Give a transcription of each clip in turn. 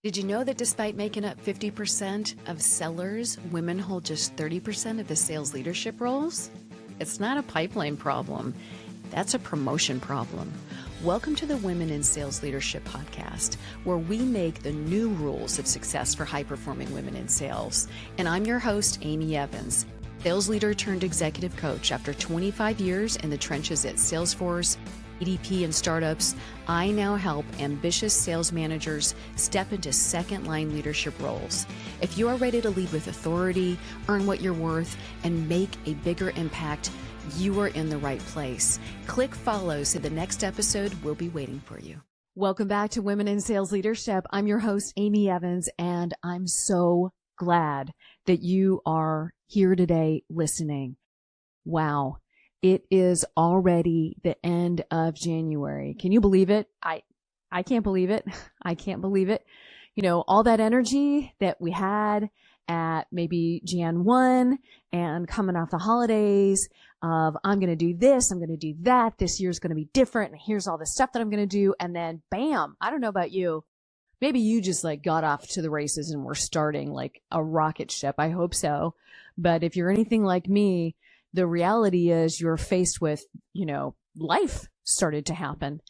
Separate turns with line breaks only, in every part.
Did you know that despite making up 50% of sellers, women hold just 30% of the sales leadership roles? It's not a pipeline problem. That's a promotion problem. Welcome to the Women in Sales Leadership podcast, where we make the new rules of success for high-performing women in sales. And I'm your host, Amy Evans, sales leader turned executive coach. After 25 years in the trenches at Salesforce, EDP, and startups, I now help ambitious sales managers step into second-line leadership roles. If you are ready to lead with authority, earn what you're worth, and make a bigger impact, you are in the right place. Click follow so the next episode will be waiting for you. Welcome back to Women in Sales Leadership. I'm your host, Amy Evans, and I'm so glad that you are here today listening. Wow. It is already the end of January. Can you believe it? I can't believe it. I can't believe it. You know, all that energy that we had at maybe Jan 1 and coming off the holidays of I'm going to do this, I'm going to do that. This year's going to be different. And here's all the stuff that I'm going to do. And then bam, I don't know about you. Maybe you just got off to the races and we're starting like a rocket ship. I hope so. But if you're anything like me, the reality is you're faced with, life started to happen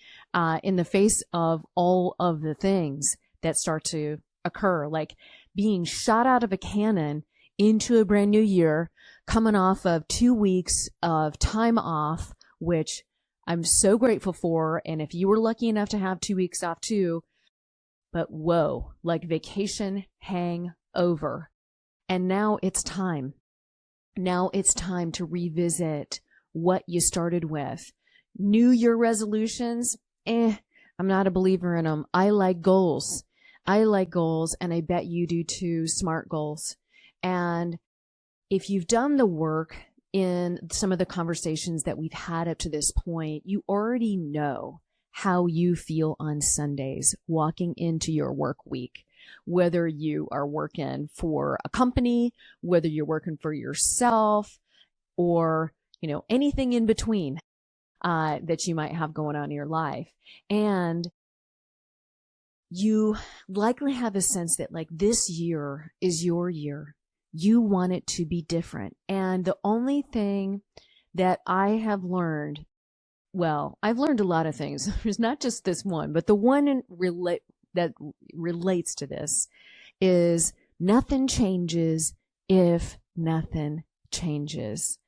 in the face of all of the things that start to occur, like being shot out of a cannon into a brand new year, coming off of 2 weeks of time off, which I'm so grateful for. And if you were lucky enough to have 2 weeks off too, but whoa, like vacation hangover. And now it's time. Now it's time to revisit what you started with. New Year resolutions, I'm not a believer in them. I like goals. And I bet you do too, SMART goals. And if you've done the work in some of the conversations that we've had up to this point, you already know how you feel on Sundays walking into your work week. Whether you are working for a company, whether you're working for yourself, or, anything in between that you might have going on in your life. And you likely have a sense that this year is your year. You want it to be different. And the only thing that I have learned, I've learned a lot of things. There's not just this one, but the one that relates to this is nothing changes if nothing changes.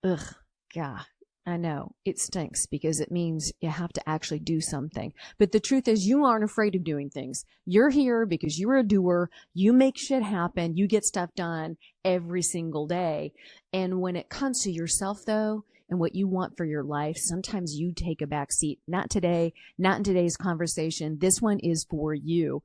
Ugh, God, I know it stinks because it means you have to actually do something. But the truth is you aren't afraid of doing things. You're here because you're a doer. You make shit happen. You get stuff done every single day. And when it comes to yourself though, and what you want for your life, sometimes you take a back seat. Not today, not in today's conversation. This one is for you.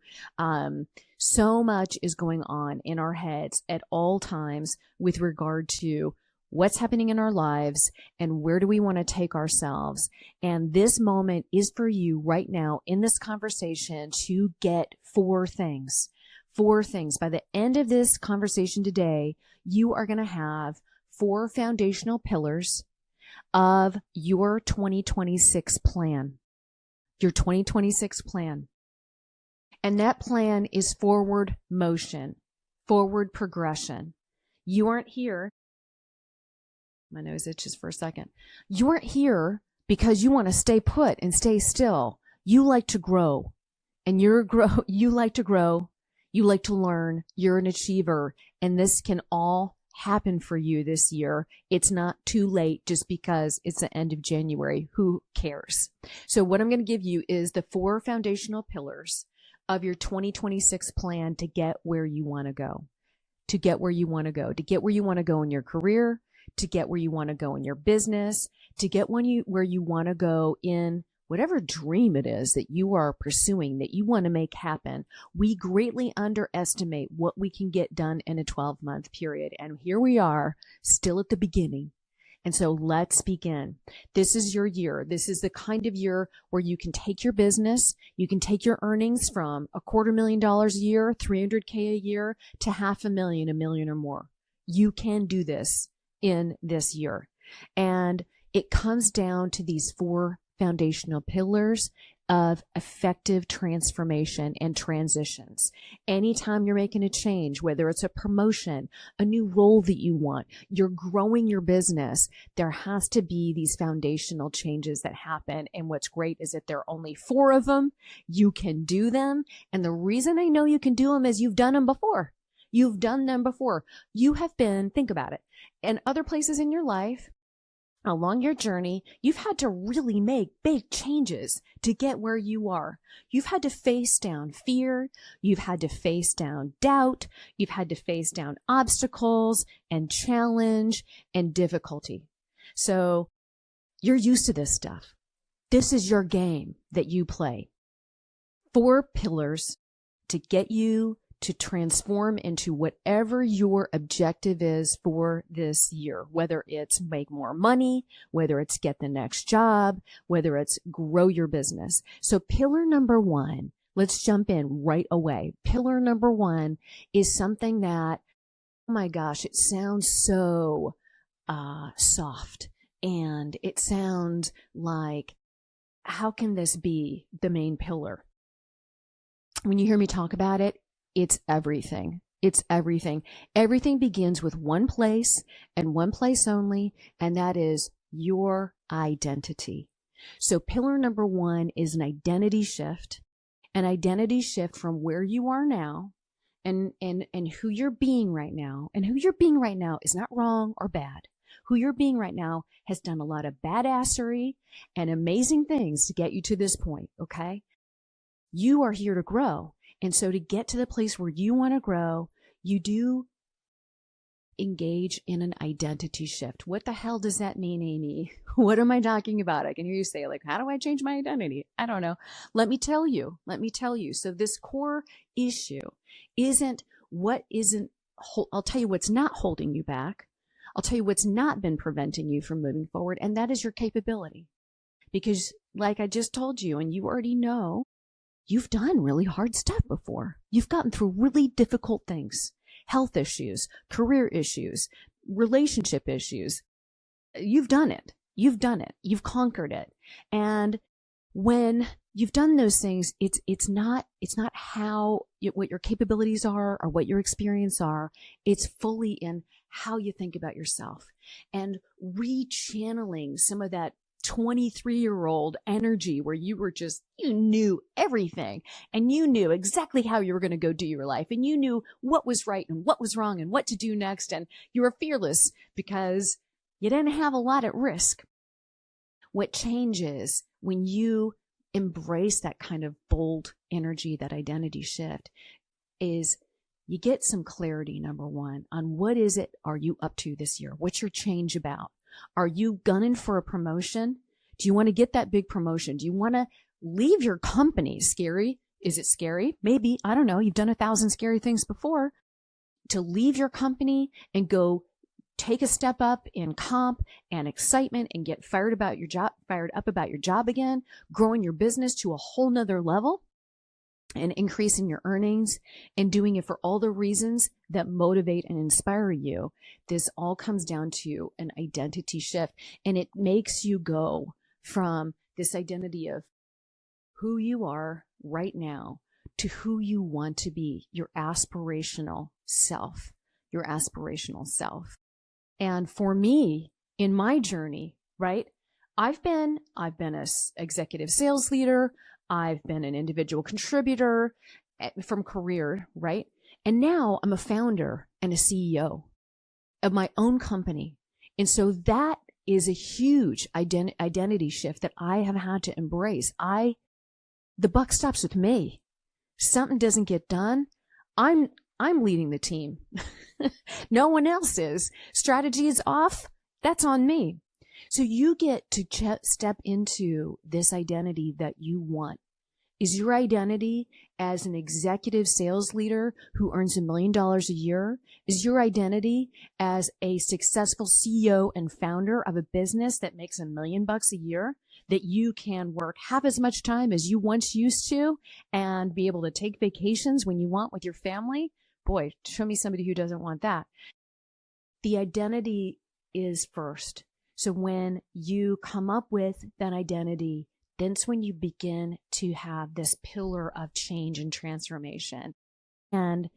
So much is going on in our heads at all times with regard to what's happening in our lives and where do we want to take ourselves. And this moment is for you right now in this conversation to get 4 things. 4 things. By the end of this conversation today, you are going to have 4 foundational pillars of your 2026 plan. Your 2026 plan. And that plan is forward motion, forward progression. You aren't here. My nose itches for a second. You aren't here because you want to stay put and stay still. You like to grow. And you like to grow. You like to learn. You're an achiever. And this can all happen for you this year. It's not too late just because it's the end of January. Who cares? So what I'm going to give you is the 4 foundational pillars of your 2026 plan to get where you want to go. To get where you want to go. To get where you want to go in your career. To get where you want to go in your business. To get where you want to go in whatever dream it is that you are pursuing, that you want to make happen. We greatly underestimate what we can get done in a 12-month period. And here we are, still at the beginning. And so let's begin. This is your year. This is the kind of year where you can take your business, you can take your earnings from $250,000 a year, $300K a year, to $500,000, $1 million or more. You can do this in this year. And it comes down to these 4 foundational pillars of effective transformation and transitions. Anytime you're making a change, whether it's a promotion, a new role that you want, you're growing your business, there has to be these foundational changes that happen. And what's great is that there are only 4 of them. You can do them. And the reason I know you can do them is you've done them before. You've done them before. You have been, think about it, in other places in your life, along your journey, you've had to really make big changes to get where you are. You've had to face down fear. You've had to face down doubt. You've had to face down obstacles and challenge and difficulty. So you're used to this stuff. This is your game that you play. 4 pillars to get you to transform into whatever your objective is for this year, whether it's make more money, whether it's get the next job, whether it's grow your business. So pillar number 1, let's jump in right away. Pillar number 1 is something that, oh my gosh, it sounds so soft, and it sounds like, how can this be the main pillar? When you hear me talk about it, it's everything. It's everything. Everything begins with one place and one place only, and that is your identity. So pillar number 1 is an identity shift from where you are now and who you're being right now. And who you're being right now is not wrong or bad. Who you're being right now has done a lot of badassery and amazing things to get you to this point, okay? You are here to grow. And so to get to the place where you want to grow, you do engage in an identity shift. What the hell does that mean, Amy? What am I talking about? I can hear you say, like, how do I change my identity? I don't know. Let me tell you. So this core issue isn't I'll tell you what's not holding you back. I'll tell you what's not been preventing you from moving forward, and that is your capability. Because like I just told you, and you already know, you've done really hard stuff before. You've gotten through really difficult things, health issues, career issues, relationship issues. You've done it. You've conquered it. And when you've done those things, it's not what your capabilities are or what your experience are. It's fully in how you think about yourself and rechanneling some of that 23-year-old energy where you knew everything, and you knew exactly how you were going to go do your life, and you knew what was right and what was wrong and what to do next, and you were fearless because you didn't have a lot at risk. What changes when you embrace that kind of bold energy, that identity shift, is you get some clarity, number 1, on what is it are you up to this year? What's your change about? Are you gunning for a promotion? Do you want to get that big promotion? Do you want to leave your company? Scary? Is it scary? Maybe. I don't know. You've done 1,000 scary things before. To leave your company and go take a step up in comp and excitement and get fired up about your job again, growing your business to a whole nother level and increasing your earnings and doing it for all the reasons that motivate and inspire you. This all comes down to an identity shift, and it makes you go from this identity of who you are right now to who you want to be, your aspirational self. And for me, in my journey, right, I've been a executive sales leader. I've been an individual contributor from career, right? And now I'm a founder and a CEO of my own company. And so that is a huge identity shift that I have had to embrace. The buck stops with me. Something doesn't get done, I'm leading the team. No one else is. Strategy is off. That's on me. So you get to step into this identity that you want. Is your identity as an executive sales leader who earns $1 million a year? Is your identity as a successful CEO and founder of a business that makes $1 million a year, that you can work half as much time as you once used to and be able to take vacations when you want with your family? Boy, show me somebody who doesn't want that. The identity is first. So when you come up with that identity,
that's when you begin to have this pillar of change and transformation. And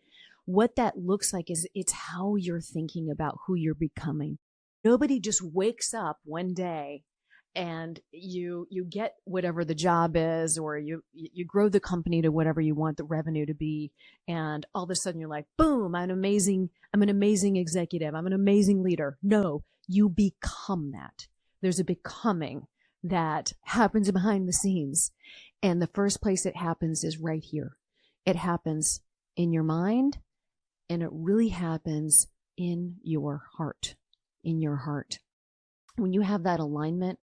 what that looks like is it's how you're thinking about who you're becoming. Nobody just wakes up one day and you get whatever the job is, or you grow the company to whatever you want the revenue to be, and all of a sudden you're like, boom, I'm an amazing executive, I'm an amazing leader. No, you become that. There's a becoming that happens behind the scenes, and the first place it happens is right here. It happens in your mind, and it really happens in your heart. In your heart, when you have that alignment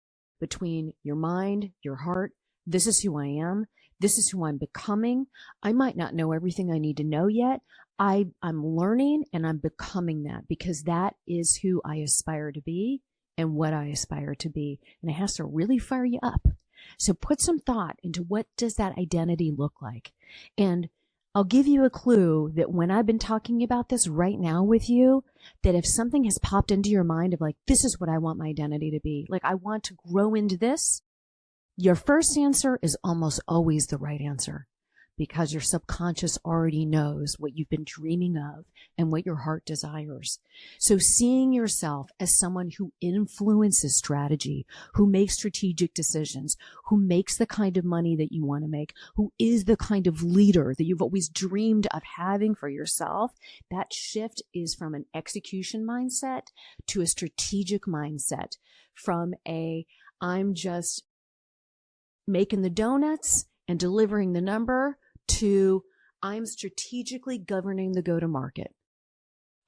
between your mind, your heart, this is who I am, this is who I'm becoming. I might not know everything I need to know yet. I'm learning and I'm becoming that, because that is who I aspire to be and what I aspire to be. And it has to really fire you up. So put some thought into, what does that identity look like? And I'll give you a clue that when I've been talking about this right now with you, that if something has popped into your mind of like, this is what I want my identity to be, like I want to grow into this, your first answer is almost always the right answer, because your subconscious already knows what you've been dreaming of and what your heart desires. So seeing yourself as someone who influences strategy, who makes strategic decisions, who makes the kind of money that you want to make, who is the kind of leader that you've always dreamed of having for yourself, that shift is from an execution mindset to a strategic mindset, from a I'm just making the donuts and delivering the number to I'm strategically governing the go-to-market.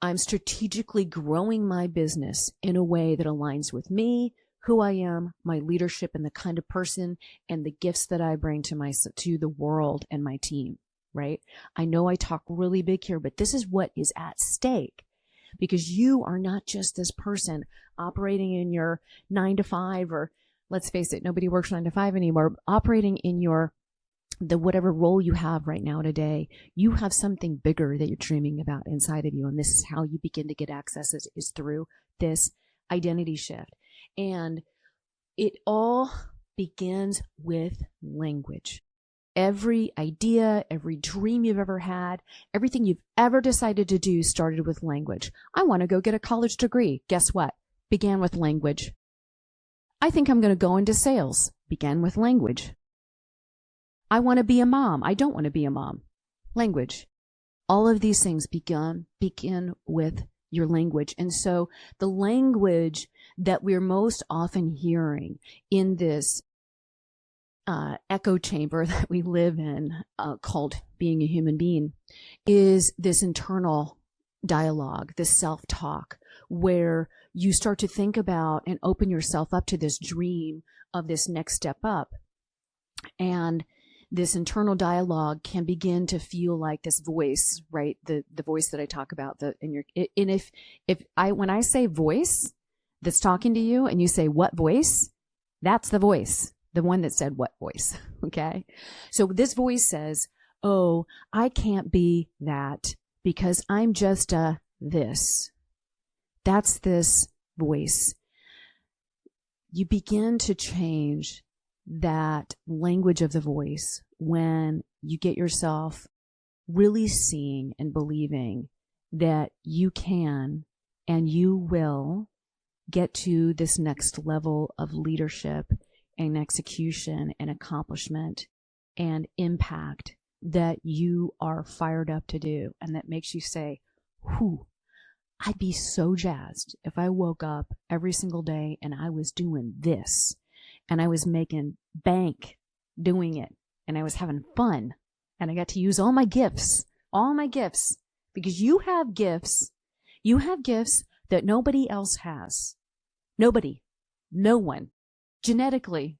I'm strategically growing my business in a way that aligns with me, who I am, my leadership, and the kind of person and the gifts that I bring to the world and my team, right? I know I talk really big here, but this is what is at stake, because you are not just this person operating in your 9 to 5, or let's face it, nobody works 9 to 5 anymore, operating in the whatever role you have right now today. You have something bigger that you're dreaming about inside of you. And this is how you begin to get access, is through this identity shift. And it all begins with language. Every idea, every dream you've ever had, everything you've ever decided to do started with language. I want to go get a college degree. Guess what? Began with language. I think I'm going to go into sales. Began with language. I want to be a mom. I don't want to be a mom. Language. All of these things begin with your language. And so the language that we're most often hearing in this echo chamber that we live in, called being a human being, is this internal dialogue, this self-talk, where you start to think about and open yourself up to this dream of this next step up. And this internal dialogue can begin to feel like this voice, right? The voice that I talk about, when I say voice that's talking to you and you say, what voice? That's the voice, the one that said what voice. Okay. So this voice says, oh, I can't be that because I'm just this. That's this voice. You begin to change that language of the voice when you get yourself really seeing and believing that you can and you will get to this next level of leadership and execution and accomplishment and impact that you are fired up to do. And that makes you say, whew, I'd be so jazzed if I woke up every single day and I was doing this, and I was making bank doing it, and I was having fun, and I got to use all my gifts, because you have gifts that nobody else has. Nobody, no one, genetically.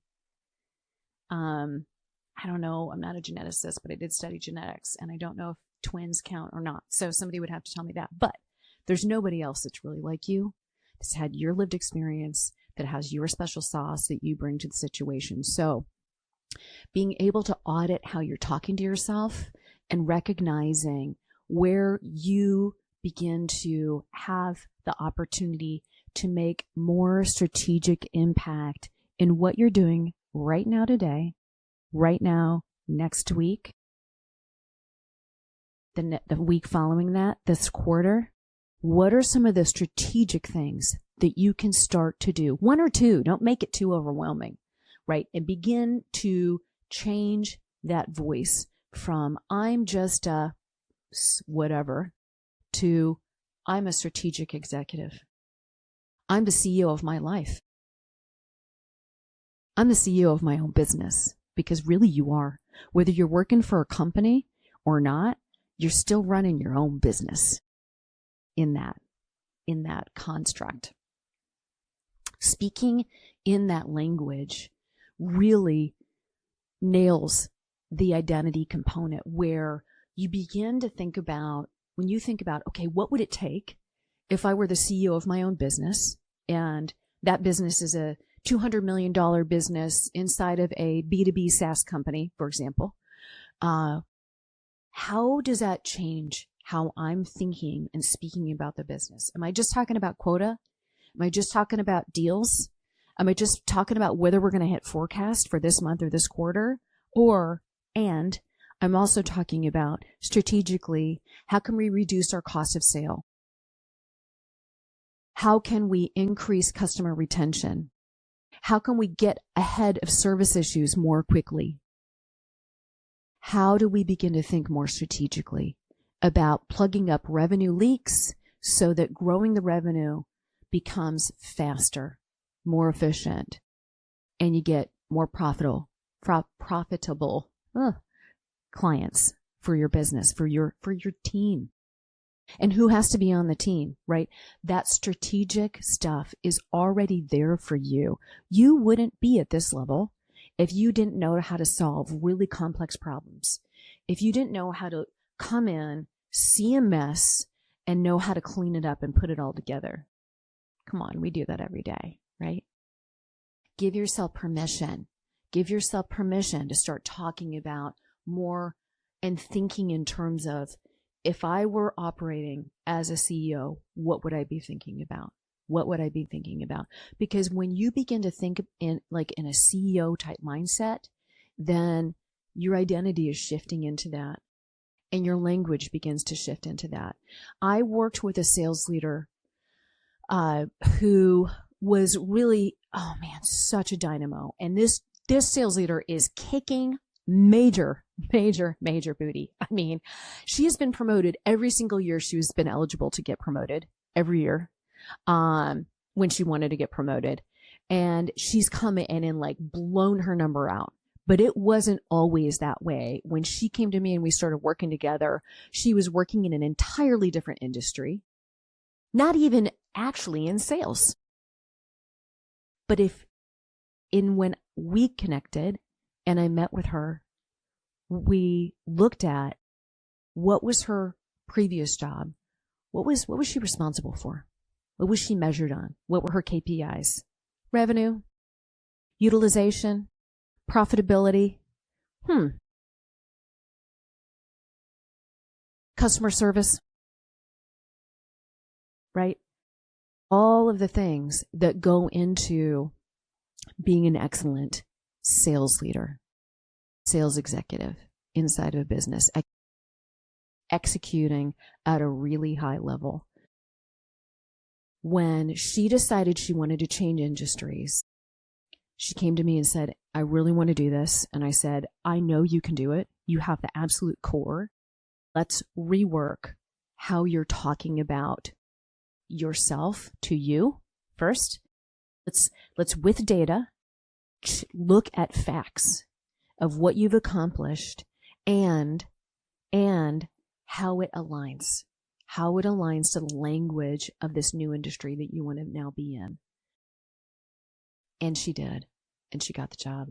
I don't know, I'm not a geneticist, but I did study genetics, and I don't know if twins count or not. So somebody would have to tell me that. But there's nobody else that's really like you, that's had your lived experience, that has your special sauce that you bring to the situation. So being able to audit how you're talking to yourself and recognizing where you begin to have the opportunity to make more strategic impact in what you're doing right now today, right now, next week, the week following that, this quarter? What are some of the strategic things that you can start to do? One or two, don't make it too overwhelming, right? And begin to change that voice from I'm just a whatever to I'm a strategic executive. I'm the CEO of my life. I'm the CEO of my own business, because really you are. Whether you're working for a company or not, you're still running your own business in that construct. Speaking in that language really nails the identity component, where you begin to think about, when you think about, okay, what would it take if I were the CEO of my own business, and that business is a $200 million business inside of a B2B SaaS company, for example. How does that change how I'm thinking and speaking about the business? Am I just talking about quota? Am I just talking about deals? Am I just talking about whether we're going to hit forecast for this month or this quarter? And I'm also talking about strategically, how can we reduce our cost of sale? How can we increase customer retention? How can we get ahead of service issues more quickly? How do we begin to think more strategically about plugging up revenue leaks so that growing the revenue becomes faster, more efficient, and you get more profitable clients for your business, for your team? And who has to be on the team, right? That strategic stuff is already there for you. You wouldn't be at this level if you didn't know how to solve really complex problems. If you didn't know how to come in, see a mess, and know how to clean it up and put it all together. Come on, we do that every day, right? Give yourself permission. Give yourself permission to start talking about more and thinking in terms of, if I were operating as a CEO, what would I be thinking about? What would I be thinking about? Because when you begin to think in a CEO type mindset, then your identity is shifting into that, and your language begins to shift into that. I worked with a sales leader who was really, such a dynamo. And this sales leader is kicking major booty. I mean, she has been promoted every single year she's been eligible to get promoted, every year, when she wanted to get promoted. And she's come in and blown her number out. But it wasn't always that way. When she came to me and we started working together, she was working in an entirely different industry, not even actually in sales. But when we connected and I met with her, we looked at what was her previous job. What was she responsible for? What was she measured on? What were her KPIs? Revenue, utilization, profitability, customer service, right? All of the things that go into being an excellent sales leader, sales executive inside of a business, executing at a really high level. When she decided she wanted to change industries, she came to me and said, I really want to do this. And I said, I know you can do it. You have the absolute core. Let's rework how you're talking about yourself to you first. Let's with data, look at facts of what you've accomplished and how it aligns to the language of this new industry that you want to now be in. And she did, and she got the job.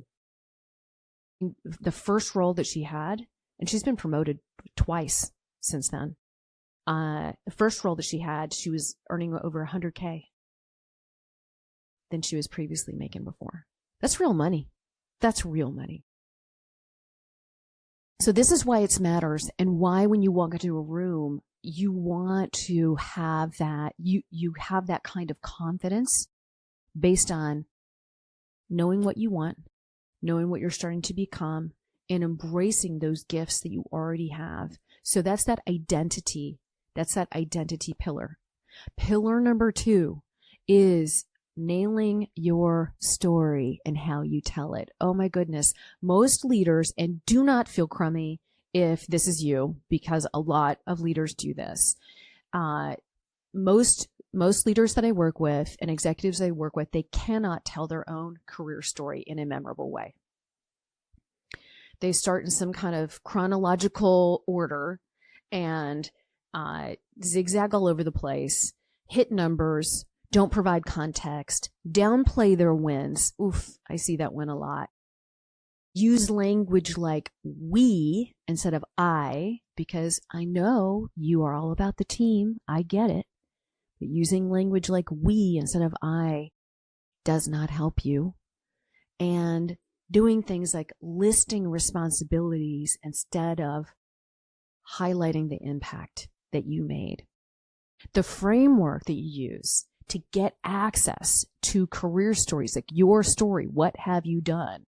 The first role that she had, and she's been promoted twice since then. The first role that she had, she was earning over $100K than she was previously making before. That's real money. That's real money. So this is why it matters, and why when you walk into a room, you want to have that, you have that kind of confidence based on knowing what you want, knowing what you're starting to become, and embracing those gifts that you already have. So that's that identity. That's that identity pillar. Pillar number 2 is nailing your story and how you tell it. Oh my goodness. Most leaders, and do not feel crummy if this is you, because a lot of leaders do this. Most leaders that I work with and executives I work with, they cannot tell their own career story in a memorable way. They start in some kind of chronological order and zigzag all over the place, hit numbers, don't provide context, downplay their wins. Oof, I see that win a lot. Use language like we instead of I, because I know you are all about the team. I get it. But using language like we instead of I does not help you. And doing things like listing responsibilities instead of highlighting the impact that you made. The framework that you use to get access to career stories, like your story, what have you done,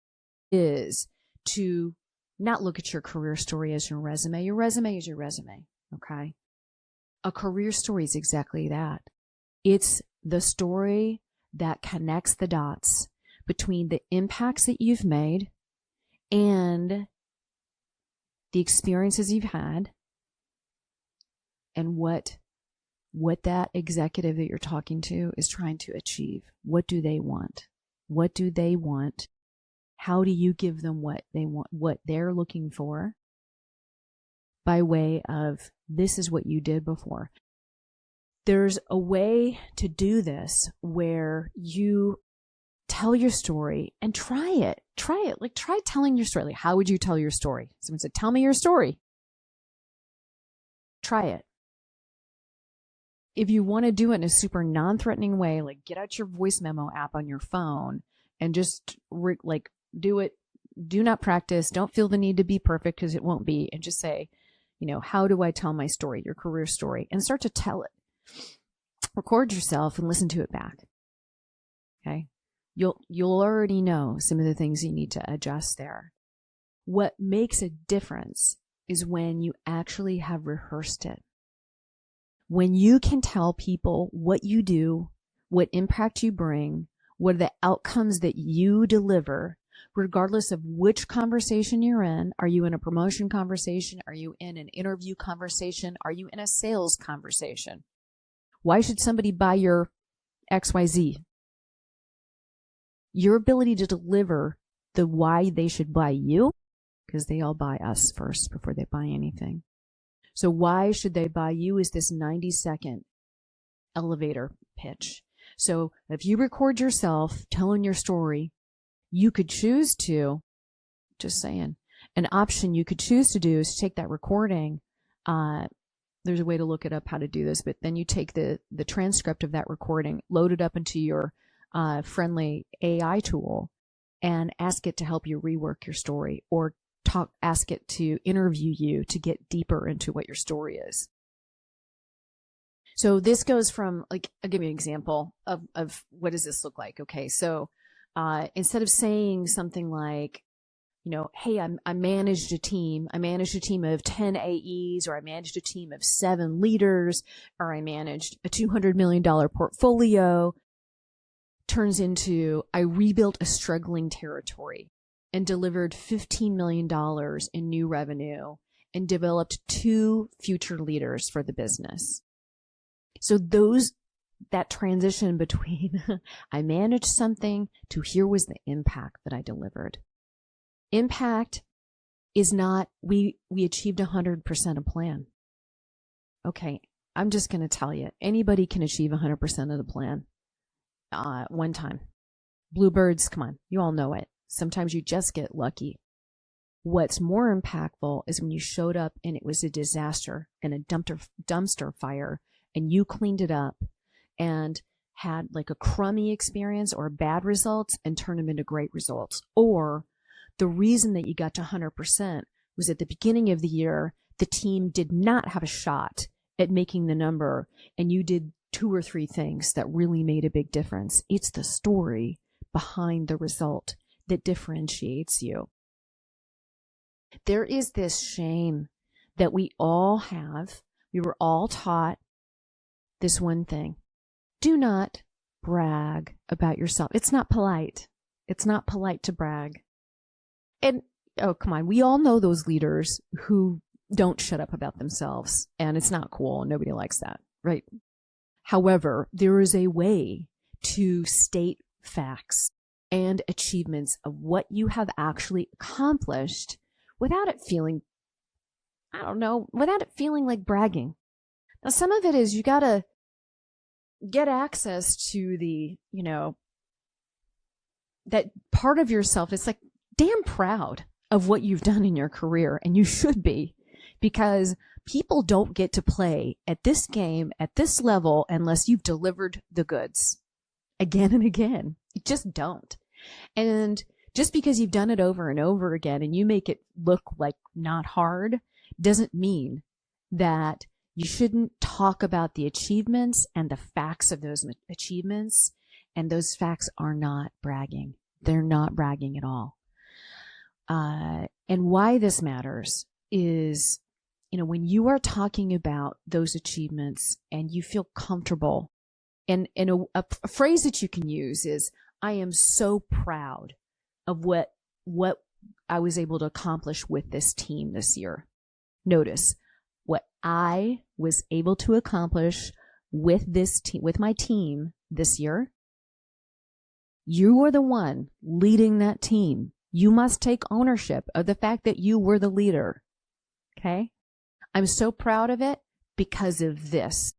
is to not look at your career story as your resume. Your resume is your resume, okay? A career story is exactly that. It's the story that connects the dots between the impacts that you've made and the experiences you've had and what that executive that you're talking to is trying to achieve. What do they want? What do they want? How do you give them what they want, what they're looking for, by way of this is what you did before? There's a way to do this where you tell your story and try it. Like, try telling your story. Like, how would you tell your story? Someone said, tell me your story. Try it. If you want to do it in a super non-threatening way, like get out your voice memo app on your phone and just do it. Do not practice. Don't feel the need to be perfect, because it won't be. And just say, how do I tell my story, your career story, and start to tell it. Record yourself and listen to it back. Okay. You'll already know some of the things you need to adjust there. What makes a difference is when you actually have rehearsed it. When you can tell people what you do, what impact you bring, what are the outcomes that you deliver, regardless of which conversation you're in. Are you in a promotion conversation? Are you in an interview conversation? Are you in a sales conversation? Why should somebody buy your XYZ? Your ability to deliver the why they should buy you, because they all buy us first before they buy anything. So why should they buy you is this 90-second elevator pitch. So if you record yourself telling your story, you could choose to, just saying, an option you could choose to do is take that recording. There's a way to look it up how to do this, but then you take the transcript of that recording, load it up into your friendly AI tool, and ask it to help you rework your story, or ask it to interview you to get deeper into what your story is. So this goes from, like, I'll give you an example of what does this look like. Okay, so instead of saying something like, hey, I managed a team. I managed a team of 10 AEs, or I managed a team of 7 leaders, or I managed a $200 million portfolio, turns into I rebuilt a struggling territory and delivered $15 million in new revenue and developed 2 future leaders for the business. So that transition between I managed something to here was the impact that I delivered. Impact is not we achieved 100% of plan. Okay, I'm just going to tell you, anybody can achieve 100% of the plan one time. Bluebirds, come on, you all know it. Sometimes you just get lucky. What's more impactful is when you showed up and it was a disaster and a dumpster fire, and you cleaned it up and had like a crummy experience or bad results and turned them into great results. Or the reason that you got to 100% was at the beginning of the year, the team did not have a shot at making the number, and you did 2 or 3 things that really made a big difference. It's the story behind the result that differentiates you. There is this shame that we all have. We were all taught this one thing. Do not brag about yourself. It's not polite. It's not polite to brag. And, oh, come on. We all know those leaders who don't shut up about themselves, and it's not cool. Nobody likes that, right? However, there is a way to state facts and achievements of what you have actually accomplished without it feeling, without it feeling like bragging. Now, some of it is you got to get access to the, that part of yourself. It's like damn proud of what you've done in your career, and you should be, because people don't get to play at this game at this level unless you've delivered the goods again and again. You just don't. And just because you've done it over and over again and you make it look like not hard doesn't mean that you shouldn't talk about the achievements and the facts of those achievements. And those facts are not bragging. They're not bragging at all. And why this matters is, when you are talking about those achievements and you feel comfortable, and a phrase that you can use is, I am so proud of what I was able to accomplish with this team this year. Notice what I was able to accomplish with this team, with my team this year. You are the one leading that team. You must take ownership of the fact that you were the leader. Okay? I'm so proud of it because of this.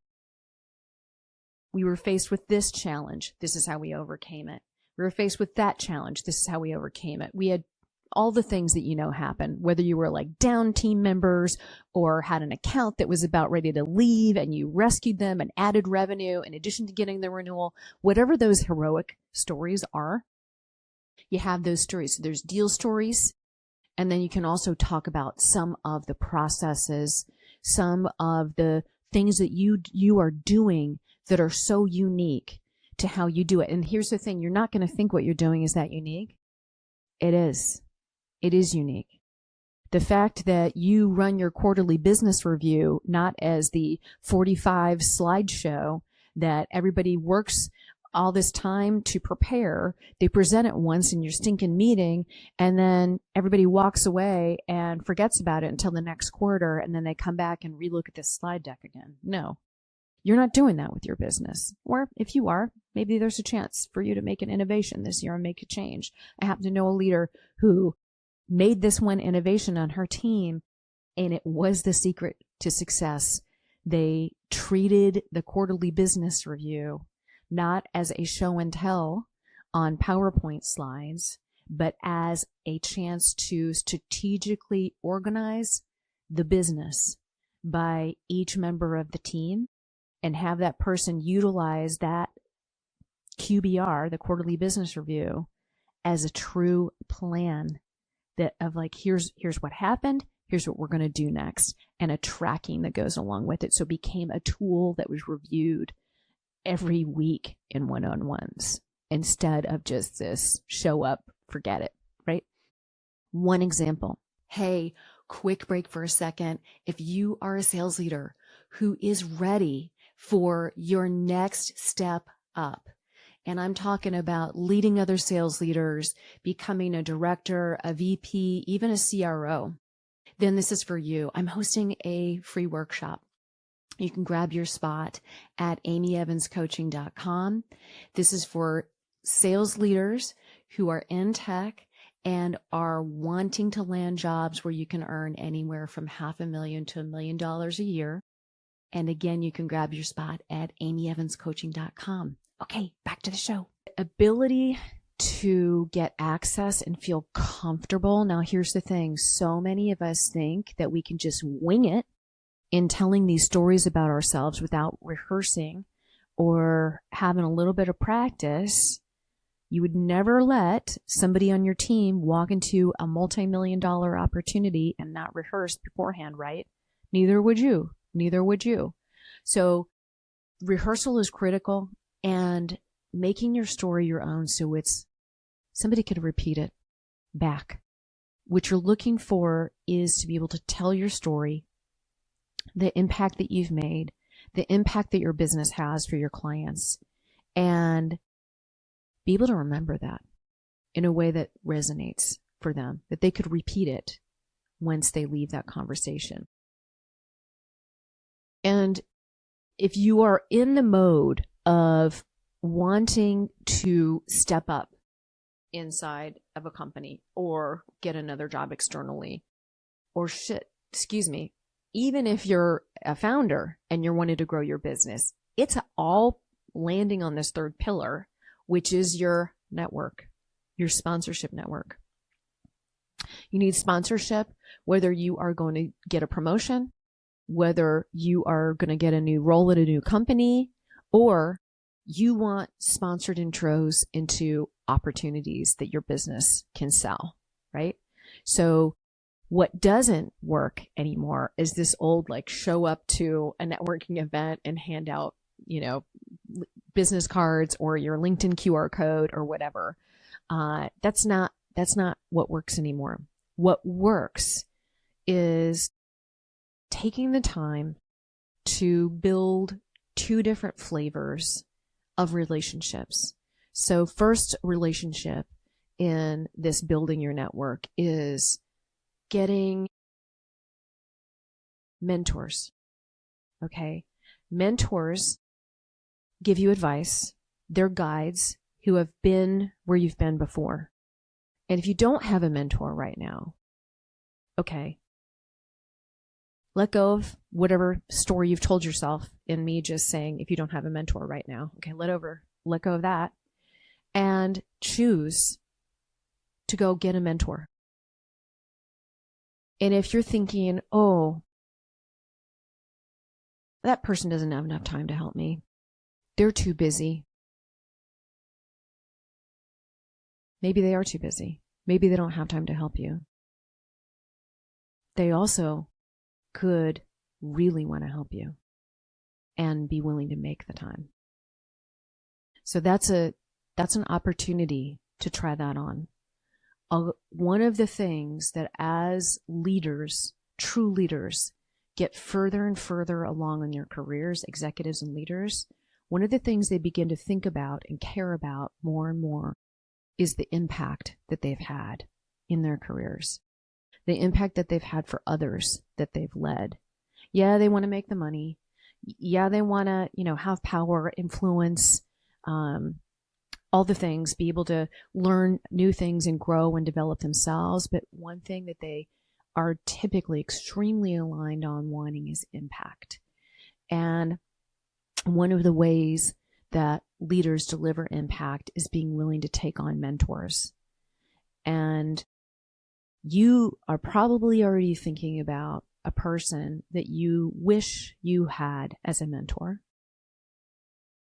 We were faced with this challenge. This is how we overcame it. We were faced with that challenge. This is how we overcame it. We had all the things that happen, whether you were like down team members or had an account that was about ready to leave and you rescued them and added revenue in addition to getting the renewal. Whatever those heroic stories are, you have those stories. So there's deal stories, and then you can also talk about some of the processes, some of the things that you are doing that are so unique to how you do it. And here's the thing, you're not going to think what you're doing is that unique. It is. It is unique. The fact that you run your quarterly business review not as the 45 slideshow that everybody works all this time to prepare. They present it once in your stinking meeting, and then everybody walks away and forgets about it until the next quarter, and then they come back and relook at this slide deck again. No. You're not doing that with your business. Or if you are, maybe there's a chance for you to make an innovation this year and make a change. I happen to know a leader who made this one innovation on her team, and it was the secret to success. They treated the quarterly business review not as a show and tell on PowerPoint slides, but as a chance to strategically organize the business by each member of the team and have that person utilize that QBR, the quarterly business review, as a true plan that of like, here's what happened, here's what we're going to do next, and a tracking that goes along with it. So it became a tool that was reviewed every week in one-on-ones instead of just this show up, forget it, right? One example. Hey, quick break for a second. If you are a sales leader who is ready for your next step up, and I'm talking about leading other sales leaders, becoming a director, a VP, even a CRO, then this is for you. I'm hosting a free workshop. You can grab your spot at amyevanscoaching.com. This is for sales leaders who are in tech and are wanting to land jobs where you can earn anywhere from $500,000 to $1 million a year. And again, you can grab your spot at amyevanscoaching.com. Okay, back to the show. Ability to get access and feel comfortable. Now, here's the thing. So many of us think that we can just wing it in telling these stories about ourselves without rehearsing or having a little bit of practice. You would never let somebody on your team walk into a multi-million-dollar opportunity and not rehearse beforehand, right? Neither would you. Neither would you. So rehearsal is critical, and making your story your own so somebody could repeat it. back. What you're looking for is to be able to tell your story, the impact that you've made, the impact that your business has for your clients, and be able to remember that in a way that resonates for them, that they could repeat it once they leave that conversation. And if you are in the mode of wanting to step up inside of a company or get another job externally, or even if you're a founder and you're wanting to grow your business, it's all landing on this third pillar, which is your network, your sponsorship network. You need sponsorship, whether you are going to get a promotion, whether you are going to get a new role at a new company, or you want sponsored intros into opportunities that your business can sell, right? So what doesn't work anymore is this old, like, show up to a networking event and hand out, business cards or your LinkedIn QR code or whatever. That's not what works anymore. What works is taking the time to build two different flavors of relationships. So first relationship in this building your network is getting mentors. Okay. Mentors give you advice. They're guides who have been where you've been before. And if you don't have a mentor right now, okay, let go of whatever story you've told yourself in me just saying, if you don't have a mentor right now, okay, let go of that and choose to go get a mentor. And if you're thinking, oh, that person doesn't have enough time to help me, they're too busy. Maybe they are too busy. Maybe they don't have time to help you. They also could really want to help you and be willing to make the time. So that's an opportunity to try that on. One of the things that as leaders, true leaders, get further and further along in their careers, executives and leaders, one of the things they begin to think about and care about more and more is the impact that they've had in their careers, the impact that they've had for others that they've led. Yeah, they want to make the money. Yeah, they want to, have power, influence, all the things, be able to learn new things and grow and develop themselves. But one thing that they are typically extremely aligned on wanting is impact. And one of the ways that leaders deliver impact is being willing to take on mentors. And you are probably already thinking about a person that you wish you had as a mentor.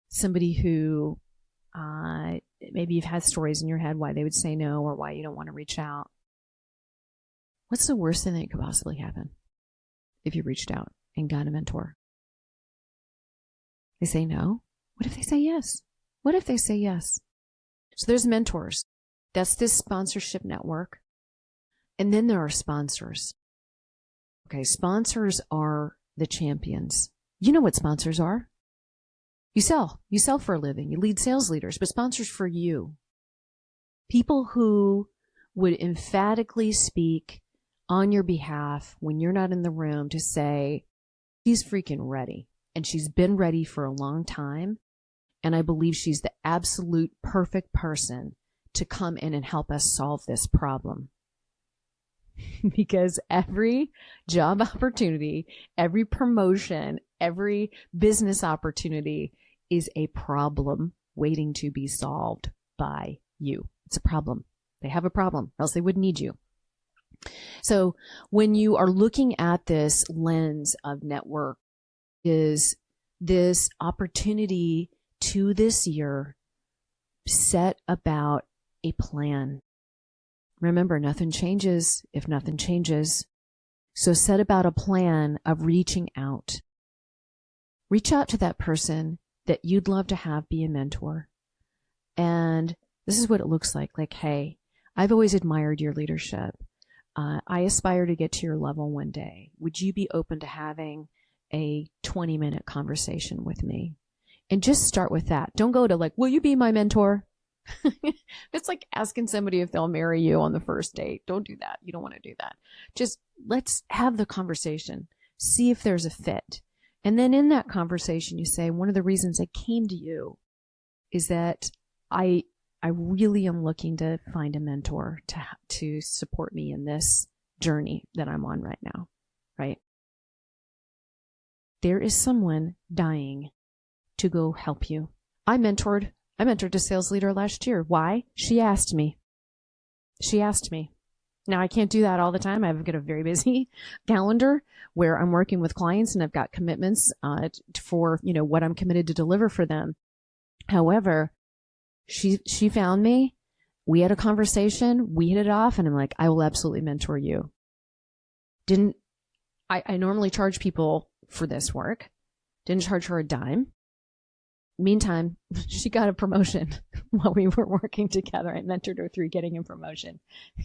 Somebody who maybe you've had stories in your head why they would say no or why you don't want to reach out. What's the worst thing that could possibly happen if you reached out and got a mentor? They say no? What if they say yes? What if they say yes? So there's mentors. That's this sponsorship network. And then there are sponsors. Okay, sponsors are the champions. You know what sponsors are. You sell for a living. You lead sales leaders, but sponsors for you. People who would emphatically speak on your behalf when you're not in the room to say, she's freaking ready. And she's been ready for a long time. And I believe she's the absolute perfect person to come in and help us solve this problem. Because every job opportunity, every promotion, every business opportunity is a problem waiting to be solved by you. It's a problem. They have a problem, or else they wouldn't need you. So when you are looking at this lens of network, is this opportunity to this year set about a plan. Remember, nothing changes if nothing changes. So set about a plan of reaching out. Reach out to that person that you'd love to have be a mentor. And this is what it looks like. Like, hey, I've always admired your leadership. I aspire to get to your level one day. Would you be open to having a 20-minute conversation with me? And just start with that. Don't go to like, will you be my mentor? It's like asking somebody if they'll marry you on the first date. Don't do that. You don't want to do that. Just let's have the conversation. See if there's a fit. And then in that conversation, you say, one of the reasons I came to you is that I really am looking to find a mentor to support me in this journey that I'm on right now, right? There is someone dying to go help you. I mentored a sales leader last year. Why? She asked me. Now, I can't do that all the time. I've got a very busy calendar where I'm working with clients and I've got commitments for, what I'm committed to deliver for them. However, she found me. We had a conversation. We hit it off, and I'm like, I will absolutely mentor you. I normally charge people for this work. Didn't charge her a dime. Meantime, she got a promotion while we were working together. I mentored her through getting a promotion,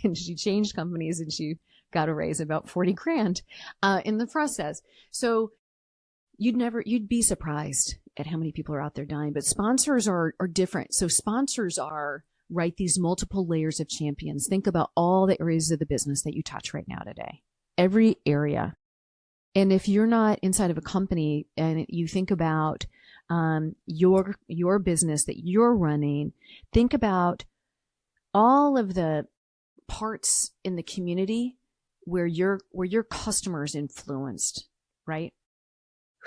and she changed companies and she got a raise about 40 grand in the process. So you'd be surprised at how many people are out there dying, but sponsors are different. So sponsors are, right, these multiple layers of champions. Think about all the areas of the business that you touch right now today, every area. And if you're not inside of a company and you think about your business that you're running, think about all of the parts in the community where your customers influenced, right?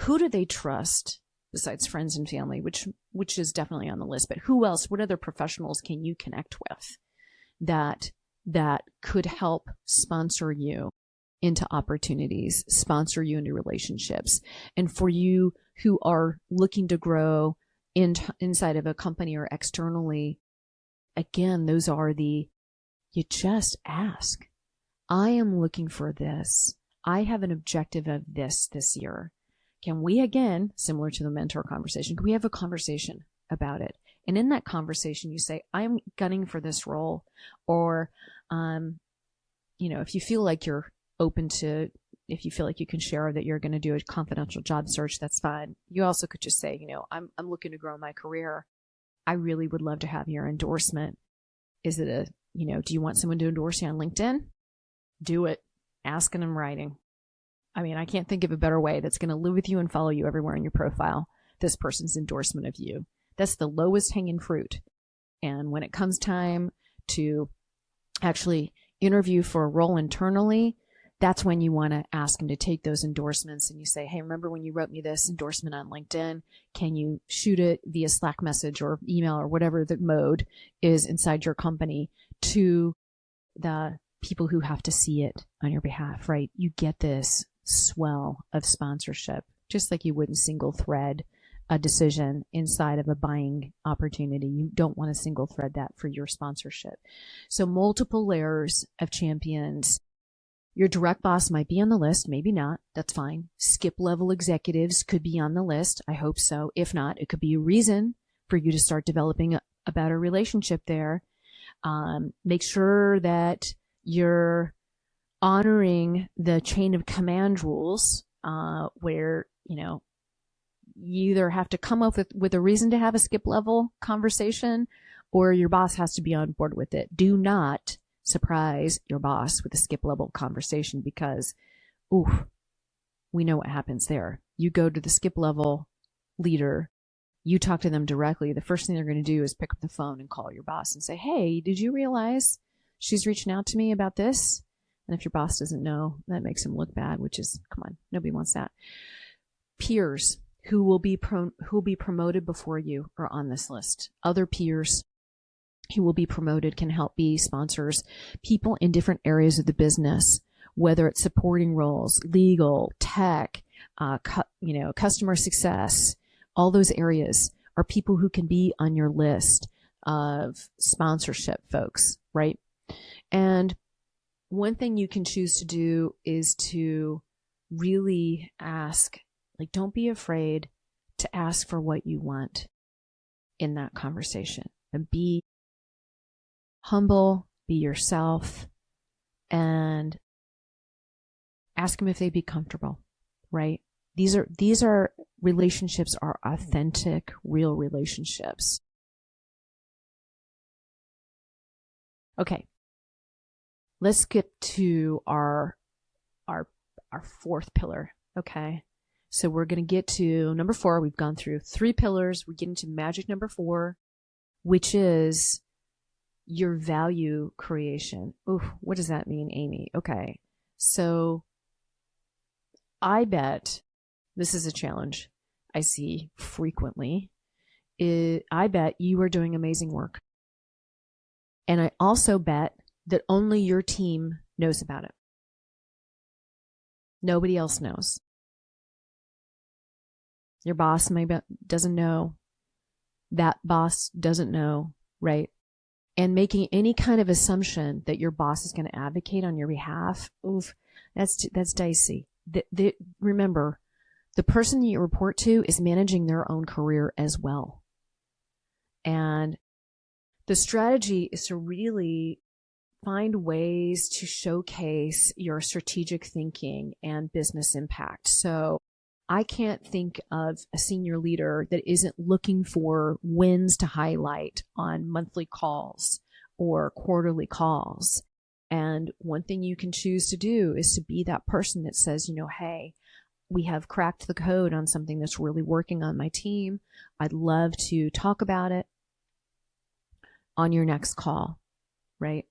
Who do they trust besides friends and family, which is definitely on the list, but who else, what other professionals can you connect with that could help sponsor you into opportunities, sponsor you into relationships? And for you who are looking to grow inside of a company or externally, again, those are you just ask. I am looking for this. I have an objective of this year. Can we, again, similar to the mentor conversation, can we have a conversation about it? And in that conversation, you say, I'm gunning for this role. Or, if you feel like you're open to, if you feel like you can share that you're going to do a confidential job search, that's fine. You also could just say, I'm looking to grow my career. I really would love to have your endorsement. Is it do you want someone to endorse you on LinkedIn? Do it. Ask in writing. I mean, I can't think of a better way that's going to live with you and follow you everywhere in your profile. This person's endorsement of you. That's the lowest hanging fruit. And when it comes time to actually interview for a role internally, that's when you want to ask them to take those endorsements and you say, hey, remember when you wrote me this endorsement on LinkedIn? Can you shoot it via Slack message or email or whatever the mode is inside your company to the people who have to see it on your behalf, right? You get this swell of sponsorship, just like you wouldn't single thread a decision inside of a buying opportunity. You don't want to single thread that for your sponsorship. So multiple layers of champions. Your direct boss might be on the list, maybe not. That's fine. Skip level executives could be on the list. I hope so. If not, it could be a reason for you to start developing a better relationship there. Make sure that you're honoring the chain of command rules, where, you either have to come up with a reason to have a skip level conversation or your boss has to be on board with it. Do not surprise your boss with a skip level conversation because, we know what happens there. You go to the skip level leader, you talk to them directly. The first thing they're going to do is pick up the phone and call your boss and say, hey, did you realize she's reaching out to me about this? And if your boss doesn't know, that makes him look bad, which is, come on, nobody wants that. Peers who will be promoted before you are on this list. Other peers who will be promoted can help be sponsors. People in different areas of the business, whether it's supporting roles, legal, tech, customer success, all those areas are people who can be on your list of sponsorship folks, right? And one thing you can choose to do is to really ask, don't be afraid to ask for what you want in that conversation, and be humble, be yourself, and ask them if they'd be comfortable, right? These are relationships are authentic, real relationships. Okay. Let's get to our fourth pillar. Okay. So we're going to get to number 4. We've gone through 3 pillars. We're getting to magic number 4, which is your value creation. Ooh, what does that mean, Amy? Okay. So I bet this is a challenge I see frequently. I bet you are doing amazing work. And I also bet that only your team knows about it. Nobody else knows. Your boss maybe doesn't know. That boss doesn't know, right? And making any kind of assumption that your boss is going to advocate on your behalf, oof, that's dicey. Remember, the person you report to is managing their own career as well. And the strategy is to really find ways to showcase your strategic thinking and business impact. So I can't think of a senior leader that isn't looking for wins to highlight on monthly calls or quarterly calls. And one thing you can choose to do is to be that person that says, hey, we have cracked the code on something that's really working on my team. I'd love to talk about it on your next call, right?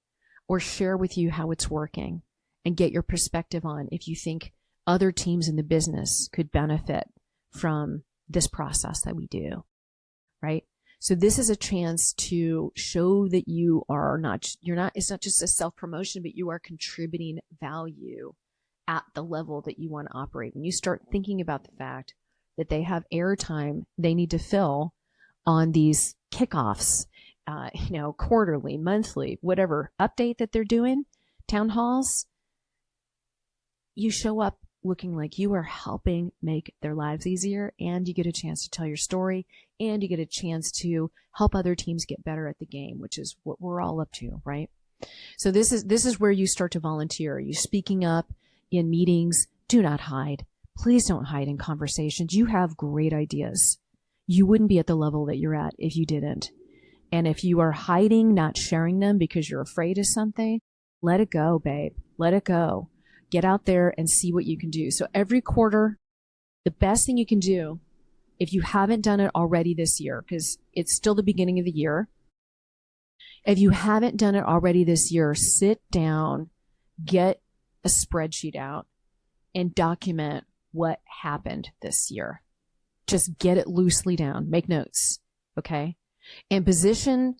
Or share with you how it's working and get your perspective on if you think other teams in the business could benefit from this process that we do, right? So this is a chance to show that it's not just a self-promotion, but you are contributing value at the level that you want to operate. When you start thinking about the fact that they have airtime they need to fill on these kickoffs, quarterly, monthly, whatever update that they're doing, town halls, you show up looking like you are helping make their lives easier, and you get a chance to tell your story, and you get a chance to help other teams get better at the game, which is what we're all up to, right? So this is where you start to volunteer. You speaking up in meetings. Do not hide. Please don't hide in conversations. You have great ideas. You wouldn't be at the level that you're at if you didn't. And if you are hiding, not sharing them because you're afraid of something, let it go, babe. Let it go. Get out there and see what you can do. So every quarter, the best thing you can do, if you haven't done it already this year, because it's still the beginning of the year, if you haven't done it already this year, sit down, get a spreadsheet out, and document what happened this year. Just get it loosely down. Make notes, okay? And position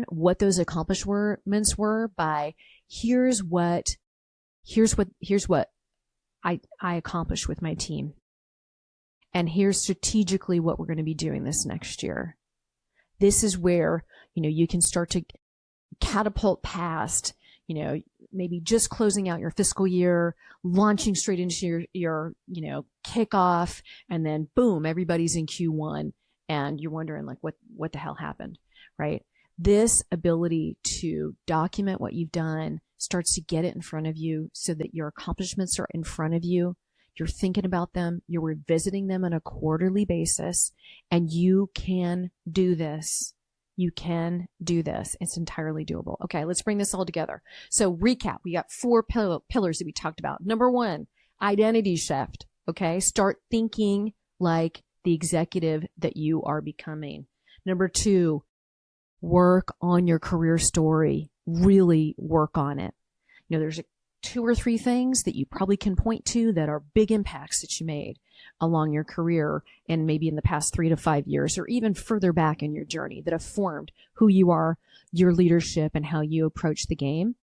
what those accomplishments were by here's what I accomplished with my team. And here's strategically what we're going to be doing this next year. This is where, you can start to catapult past, maybe just closing out your fiscal year, launching straight into your kickoff, and then boom, everybody's in Q1 and you're wondering like, what the hell happened, right? This ability to document what you've done starts to get it in front of you so that your accomplishments are in front of you. You're thinking about them. You're revisiting them on a quarterly basis, and you can do this. You can do this. It's entirely doable. Okay, let's bring this all together. So recap, we got 4 pillars that we talked about. Number 1, identity shift. Okay, start thinking like the executive that you are becoming. Number 2, work on your career story. Really work on it. There's 2 or 3 things that you probably can point to that are big impacts that you made along your career and maybe in the past 3 to 5 years or even further back in your journey that have formed who you are, your leadership, and how you approach the game.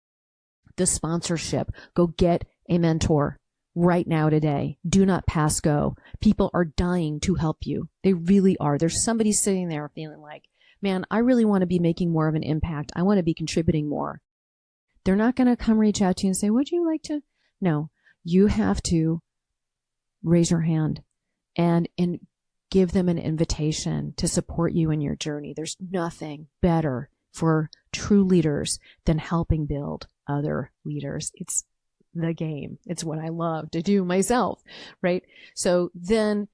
The sponsorship. Go get a mentor right now today. Do not pass go. People are dying to help you. They really are. There's somebody sitting there feeling like, man, I really want to be making more of an impact. I want to be contributing more. They're not going to come reach out to you and say, would you like to? No, you have to raise your hand and give them an invitation to support you in your journey. There's nothing better for true leaders than helping build other leaders. It's the game. It's what I love to do myself, right? So then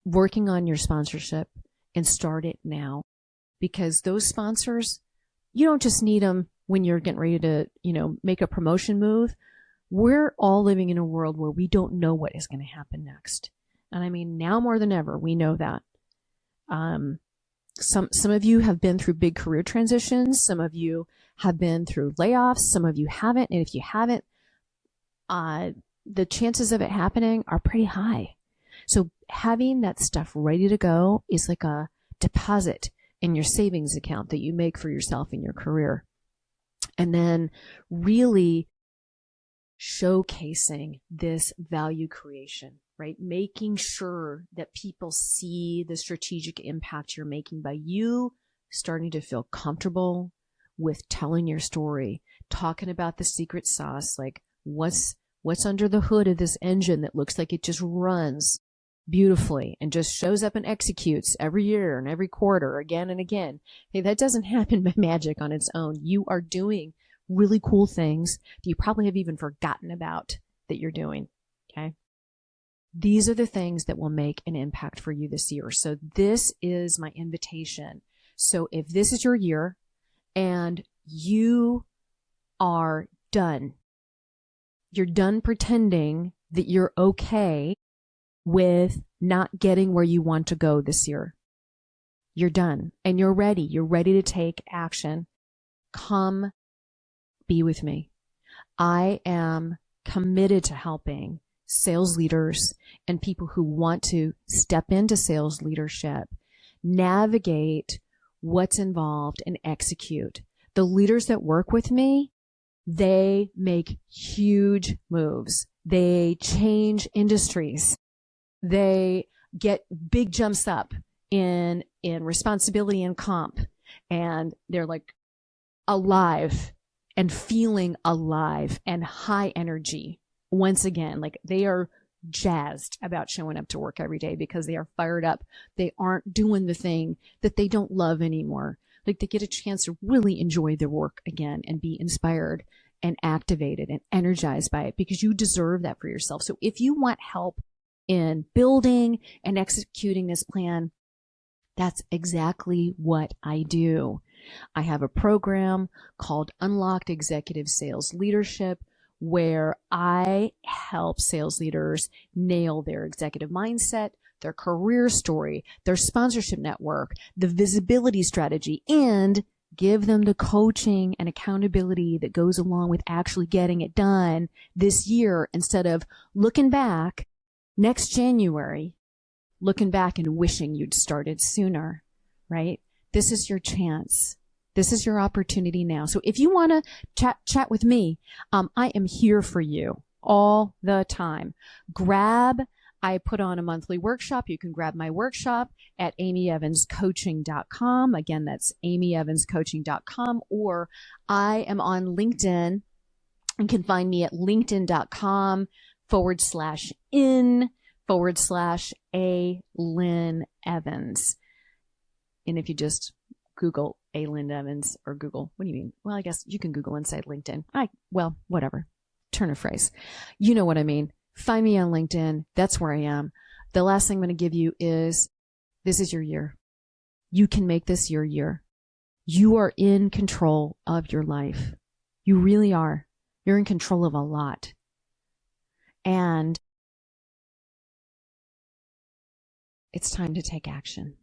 working on your sponsorship, and start it now, because those sponsors, you don't just need them when you're getting ready to, make a promotion move. We're all living in a world where we don't know what is going to happen next. And I mean, now more than ever, we know that. Some of you have been through big career transitions. Some of you have been through layoffs. Some of you haven't. And if you haven't, the chances of it happening are pretty high. So having that stuff ready to go is like a deposit in your savings account that you make for yourself in your career. And then really showcasing this value creation, right? Making sure that people see the strategic impact you're making by you starting to feel comfortable with telling your story, talking about the secret sauce, like what's under the hood of this engine that looks like it just runs beautifully and just shows up and executes every year and every quarter again and again. Hey, that doesn't happen by magic on its own. You are doing really cool things that you probably have even forgotten about that you're doing. Okay. These are the things that will make an impact for you this year. So this is my invitation. So if this is your year and you are done, you're done pretending that you're okay with not getting where you want to go this year. You're done and you're ready. You're ready to take action. Come be with me. I am committed to helping sales leaders and people who want to step into sales leadership navigate what's involved and execute. The leaders that work with me, they make huge moves. They change industries. They get big jumps up in responsibility and comp. And they're like alive and feeling alive and high energy. Once again, like they are jazzed about showing up to work every day because they are fired up. They aren't doing the thing that they don't love anymore. Like they get a chance to really enjoy their work again and be inspired and activated and energized by it, because you deserve that for yourself. So if you want help in building and executing this plan, that's exactly what I do. I have a program called Unlocked Executive Sales Leadership, where I help sales leaders nail their executive mindset, their career story, their sponsorship network, the visibility strategy, and give them the coaching and accountability that goes along with actually getting it done this year, instead of looking back next January, looking back and wishing you'd started sooner, right? This is your chance. This is your opportunity now. So if you want to chat with me, I am here for you all the time. I put on a monthly workshop. You can grab my workshop at amyevanscoaching.com. Again, that's amyevanscoaching.com. Or I am on LinkedIn and can find me at linkedin.com/in/A Lynn Evans. And if you just Google A Lynn Evans, or Google, what do you mean? Well, I guess you can Google inside LinkedIn. Whatever. Turn of phrase. You know what I mean. Find me on LinkedIn. That's where I am. The last thing I'm going to give you is, this is your year. You can make this your year. You are in control of your life. You really are. You're in control of a lot. And it's time to take action.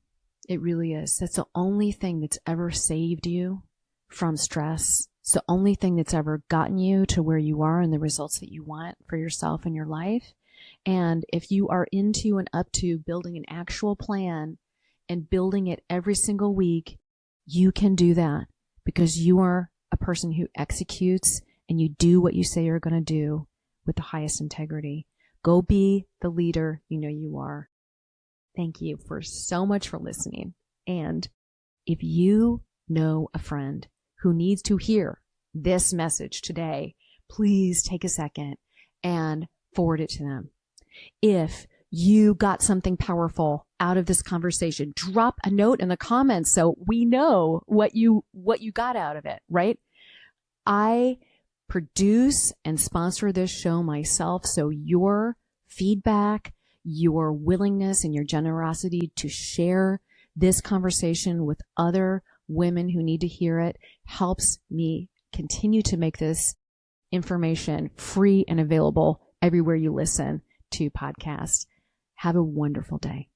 It really is. That's the only thing that's ever saved you from stress. It's the only thing that's ever gotten you to where you are and the results that you want for yourself and your life. And if you are into and up to building an actual plan and building it every single week, you can do that, because you are a person who executes and you do what you say you're going to do with the highest integrity. Go be the leader you know you are. Thank you so much for listening. And if you know a friend who needs to hear this message today, please take a second and forward it to them. If you got something powerful out of this conversation. Drop a note in the comments so we know what you got out of it, right? I produce and sponsor this show myself, so your feedback, your willingness and your generosity to share this conversation with other women who need to hear it helps me continue to make this information free and available everywhere you listen to podcasts. Have a wonderful day.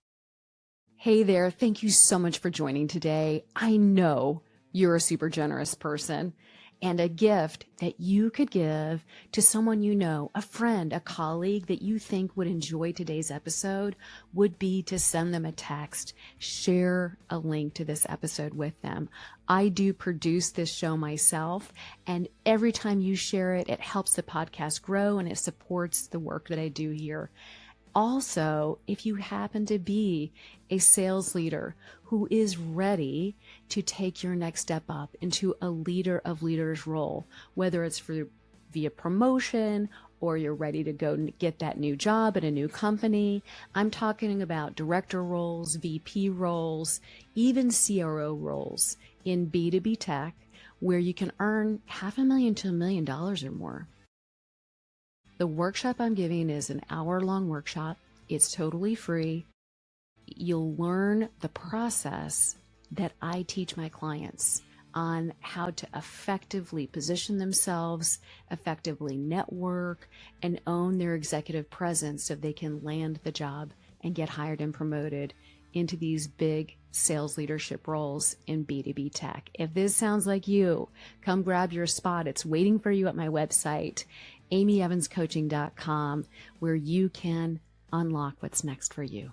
Hey there. Thank you so much for joining today. I know you're a super generous person, and a gift that you could give to someone you know, a friend, a colleague that you think would enjoy today's episode would be to send them a text, share a link to this episode with them. I do produce this show myself, and every time you share it, it helps the podcast grow and it supports the work that I do here. Also, if you happen to be a sales leader who is ready to take your next step up into a leader of leaders role, whether it's via promotion or you're ready to go and get that new job at a new company, I'm talking about director roles, VP roles, even CRO roles in B2B tech, where you can earn $500,000 to $1 million or more. The workshop I'm giving is an hour-long workshop. It's totally free. You'll learn the process that I teach my clients on how to effectively position themselves, effectively network, and own their executive presence so they can land the job and get hired and promoted into these big sales leadership roles in B2B tech. If this sounds like you, come grab your spot. It's waiting for you at my website, amyevanscoaching.com, where you can unlock what's next for you.